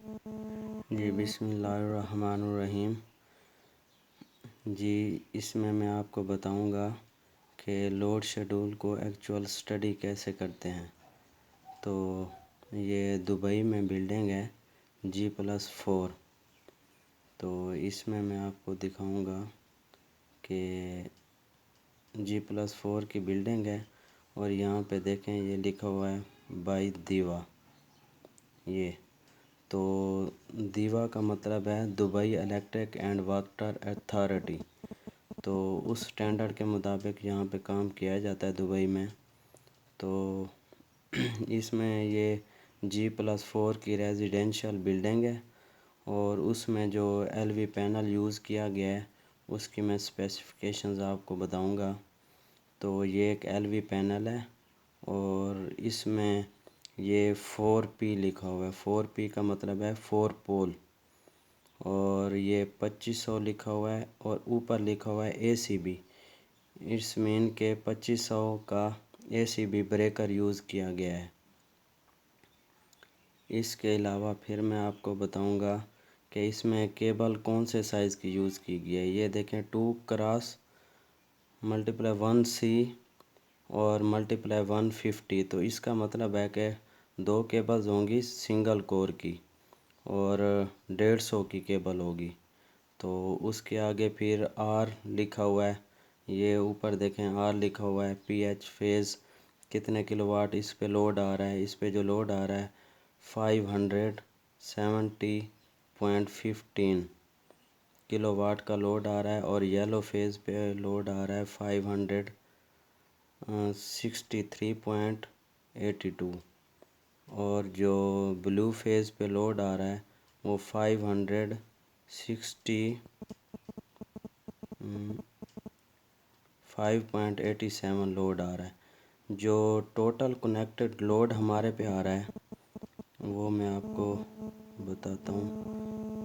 جی بسم اللہ الرحمن الرحیم۔ جی اس میں آپ کو بتاؤں گا کہ لوڈ شیڈول کو ایکچول اسٹڈی کیسے کرتے ہیں۔ تو یہ دبئی میں بلڈنگ ہے G+4۔ تو اس میں آپ کو دکھاؤں گا کہ G+4 کی بلڈنگ ہے، اور یہاں پہ دیکھیں یہ لکھا ہوا ہے بائی دیوا۔ یہ تو دیوا کا مطلب ہے Dubai electric and water authority. تو اس سٹینڈرڈ کے مطابق یہاں پہ کام کیا جاتا ہے دبئی میں۔ تو اس میں یہ G+4 کی ریزیڈینشل بلڈنگ ہے، اور اس میں جو ایل وی پینل یوز کیا گیا ہے اس کی میں اسپیسیفکیشنز آپ کو بتاؤں گا۔ تو یہ ایک ایل وی پینل ہے، اور اس میں یہ 4P لکھا ہوا ہے۔ 4P کا مطلب ہے 4 پول، اور یہ 2500 لکھا ہوا ہے، اور اوپر لکھا ہوا ہے ACB۔ اس مین کے 2500 کا ACB بریکر یوز کیا گیا ہے۔ اس کے علاوہ پھر میں آپ کو بتاؤں گا کہ اس میں کیبل کون سے سائز کی یوز کی گئی ہے۔ یہ دیکھیں 2x×1C اور ×150۔ تو اس کا مطلب ہے کہ 2 کیبلز ہوں گی سنگل کور کی، اور 150 کی کیبل ہوگی۔ تو اس کے آگے پھر R لکھا ہوا ہے، یہ اوپر دیکھیں R لکھا ہوا ہے، PH فیز کتنے کلو واٹ اس پہ لوڈ آ رہا ہے۔ اس پہ جو لوڈ آ رہا ہے 570.15 کلو واٹ کا لوڈ آ رہا ہے، اور یلو فیز پہ لوڈ آ رہا ہے 563.82، اور جو بلو فیز پہ لوڈ آ رہا ہے وہ 567 لوڈ آ رہا ہے۔ جو ٹوٹل کنیکٹڈ لوڈ ہمارے پہ آ رہا ہے وہ میں آپ کو بتاتا ہوں۔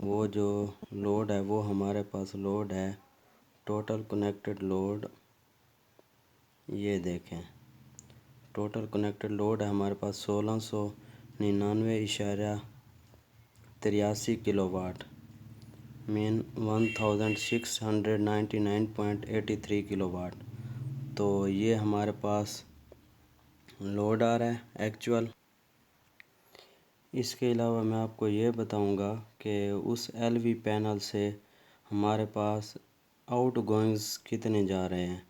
وہ جو لوڈ ہے وہ ہمارے پاس لوڈ ہے ٹوٹل کنیکٹڈ لوڈ، یہ دیکھیں ٹوٹل کنیکٹڈ لوڈ ہے ہمارے پاس 1699.83 کلو واٹ، مین 1699.83 کلو واٹ۔ تو یہ ہمارے پاس لوڈ آ رہا ہے ایکچول۔ اس کے علاوہ میں آپ کو یہ بتاؤں گا کہ اس ایل وی پینل سے ہمارے پاس آؤٹ گوئنگز کتنے جا رہے ہیں،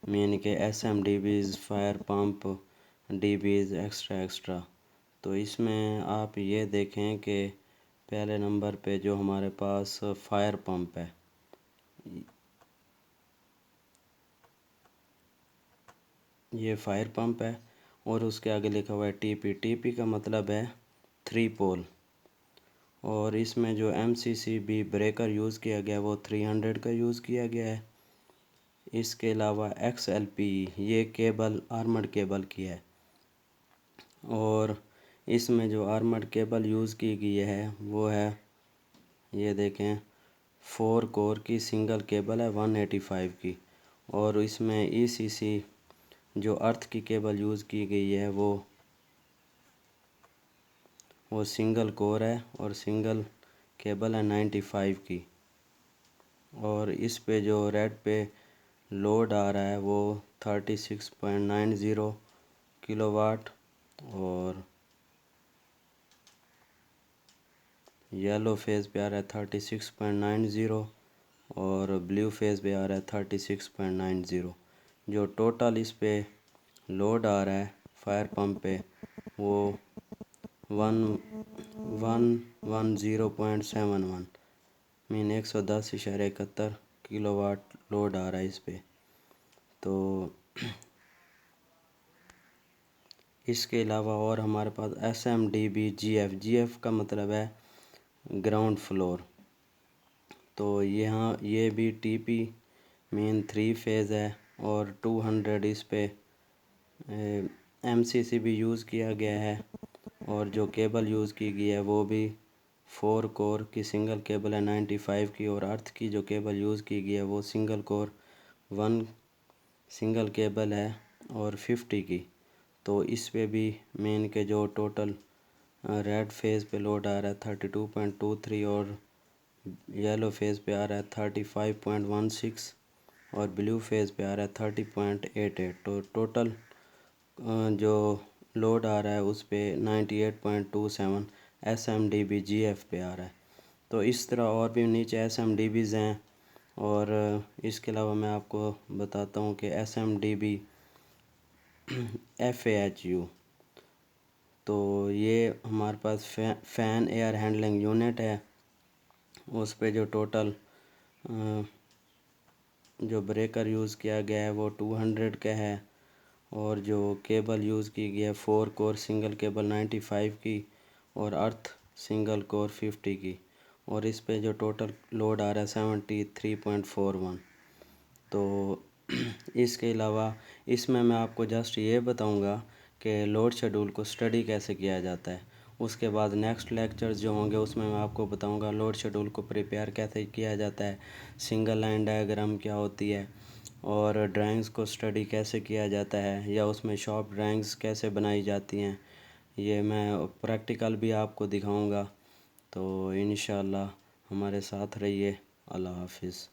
مین کہ SMDBs، fire pump DBs extra. تو اس میں آپ یہ دیکھیں کہ پہلے نمبر پہ جو ہمارے پاس فائر پمپ ہے، یہ فائر پمپ ہے، اور اس کے آگے لکھا ہوا ہے TP کا مطلب ہے 3 پول، اور اس میں جو MCCB بریکر یوز کیا گیا ہے وہ 300 کا یوز کیا گیا ہے۔ اس کے علاوہ XLPE یہ کیبل آرمڈ کیبل کی ہے، اور اس میں جو آرمڈ کیبل یوز کی گئی ہے وہ ہے یہ دیکھیں 4 کور کی سنگل کیبل ہے 185 کی، اور اس میں ECC جو ارتھ کی کیبل یوز کی گئی ہے وہ سنگل کور ہے، اور سنگل کیبل ہے 95 کی، اور اس پہ جو ریڈ پہ لوڈ آ رہا ہے وہ 36.90 کلو واٹ، اور یلو فیز پہ آ رہا ہے 36.90، اور بلیو فیز پہ آ رہا ہے 36.90۔ جو ٹوٹل اس پہ لوڈ آ رہا ہے فائر پمپ پہ وہ 110.71، مین 110.71 کلو واٹ لوڈ آ رہا ہے اس پہ۔ تو اس کے علاوہ اور ہمارے پاس SMDB GF کا مطلب ہے گراؤنڈ فلور۔ تو یہاں یہ بھی TP مین 3 فیز ہے، اور 200 اس پہ MCCB یوز کیا گیا ہے، اور جو کیبل یوز کی گئی ہے وہ بھی 4 کور کی سنگل کیبل ہے 95 کی، اور ارتھ کی جو کیبل یوز کی گئی ہے وہ سنگل کور 1 سنگل کیبل ہے اور 50 کی۔ تو اس پہ بھی مین کے جو ٹوٹل ریڈ فیز پہ لوڈ آ رہا ہے 32.23 اور یلو فیز پہ آ رہا ہے 35.16 اور بلیو فیز پہ آ رہا ہے 30.88 تو ٹوٹل جو لوڈ آ رہا ہے اس پہ 98.27 S M D B G F پہ آ رہا ہے۔ تو اس طرح اور بھی نیچے ایس ایم ڈی بیز ہیں، اور اس کے علاوہ میں آپ کو بتاتا ہوں کہ S M D B F A H U, تو یہ ہمارے پاس فین ایئر ہینڈلنگ یونٹ ہے، اس پہ جو ٹوٹل جو بریکر یوز کیا گیا ہے وہ 200 کا ہے، اور جو کیبل یوز کی گئی ہے 4 کور سنگل کیبل 95 کی اور ارتھ سنگل کور 50 کی، اور اس پہ جو ٹوٹل لوڈ آ رہا ہے 73.41۔ تو اس کے علاوہ اس میں آپ کو جسٹ یہ بتاؤں گا کہ لوڈ شیڈول کو اسٹڈی کیسے کیا جاتا ہے۔ اس کے بعد نیکسٹ لیکچرز جو ہوں گے اس میں آپ کو بتاؤں گا لوڈ شیڈول کو پریپیئر کیسے کیا جاتا ہے، سنگل لائن ڈائیگرام کیا ہوتی ہے، اور ڈرائنگز کو اسٹڈی کیسے کیا جاتا ہے، یا اس میں شارپ ڈرائنگز کیسے بنائی جاتی ہیں، یہ میں پریکٹیکل بھی آپ کو دکھاؤں گا۔ تو انشاءاللہ ہمارے ساتھ رہیے۔ اللہ حافظ۔